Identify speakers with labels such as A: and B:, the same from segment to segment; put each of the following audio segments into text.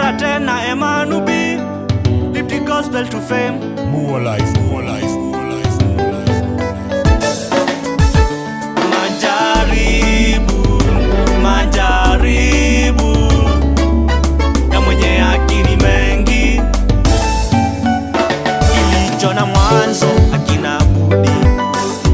A: mara tena Emanubi, lift the gospel to fame.
B: More life, more life, more life, more life.
A: Majaribu, majaribu ya mwenye haki ni mengi, kilicho na mwanzo hakina budi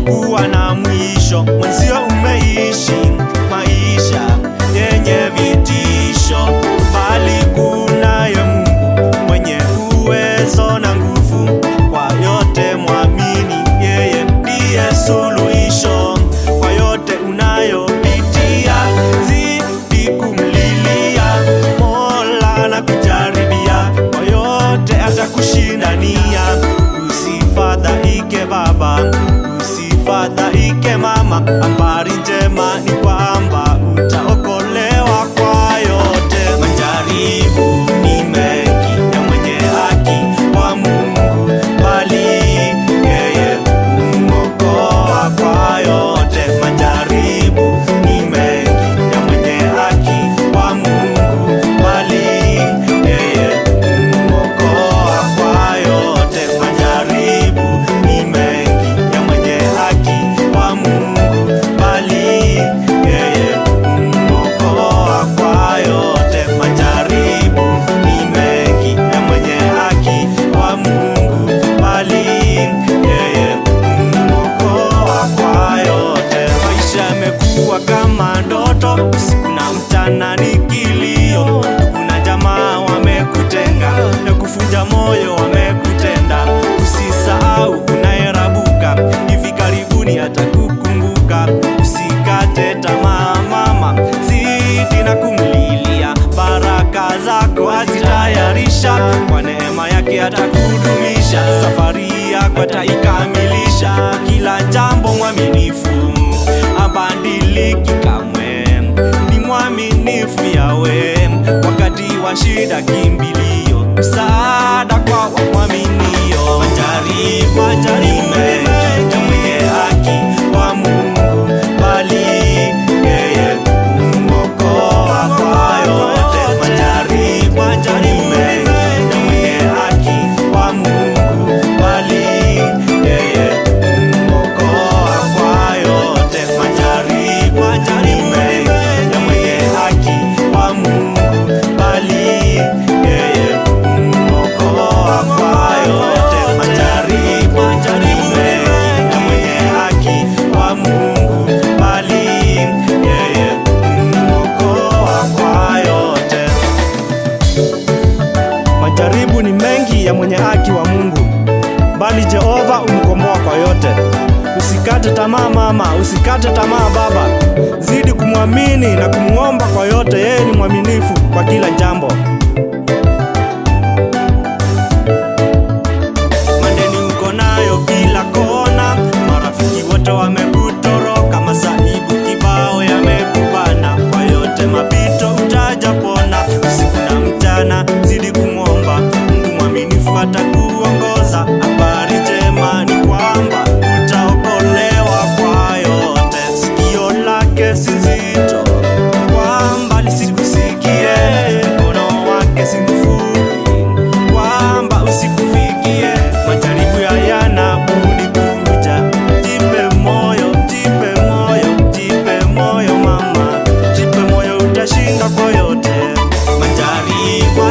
A: kuwa na mwisho. Mwenzio umeishi maisha yenye vitisho, bali kunaye Mungu mwenye uwezo na nguvu. Kwa yote mwamini, yeye ndiye suluhisho. Kwa yote unayopitia, zidi kumlilia Mola na kujaribia, kwa yote atakushindania. Usifadhaike baba, usifadhaike mama, habari njema ni kwamba utaokolewa kwa yote. Majaribu ni mengi ya mwenye haki wa Mungu, bali yeye humwokoa kwa yote. Majaribu ni mengi ya mwenye haki wa Mungu, bali yeye humwokoa kwa yote. Majaribu ni mengi ya mwenye haki wa Mungu, bali yeye humwokoa kwa yote. Majaribu ni mengi ya mwenye haki wa Mungu, bali yeye humwokoa kwa yote. Maisha yamekuwa kama ndoto, usiku na mchana ni kilio. Ndugu na jamaa wamekutenga na kufunja moyo wamekutenda. Usisahau unayerabuka, hivi karibuni atakukumbuka. Usikate tamaa mama, zidi na kumlilia. Baraka zako azitayarisha, kwa neema yake atakudumisha. Safari yako ataikamilisha, kila jambo mwaminifu, abadiliki kamwe. Ni mwaminifu Yawe, wakati wa shida kimbilio, msaada kwa wamwaminio. Majaribu mengi ya mwenye haki wa Mungu, bali yeye humwokoa kwa yote. Majaribu mengi ya mwenye haki wa Mungu, bali yeye humwokoa kwa yote. Majaribu mengi ya mwenye haki wa Mungu, bali yeye humwokoa kwa yote. Majaribu mengi ya mwenye haki wa Mungu, bali yeye humwokoa kwa yote. Majaribu ni mengi ya mwenye haki wa Mungu, bali Jehova umkomboa kwa yote. Usikate tamaa mama, usikate tamaa baba, zidi kumwamini na kumwomba kwa yote. Yeye ni mwaminifu kwa kila jambo. Mandeni uko nayo kila kona, marafiki wote wamekutoroka, masaibu kibao yamekubana. Kwa yote mapito utajapona, usiku na mchana zidi kumwomba. Mungu mwaminifu atakuongoza, habari njema ni kwamba utaokolewa kwa yote. Sikio lake si zito kwamba lisikusikie, mkono wake si mfupi kwamba usikufikie. Majaribu hayana budi kuja, jipe moyo, jipe moyo, jipe moyo mama, jipe moyo, utashinda kwa yote. Majaribu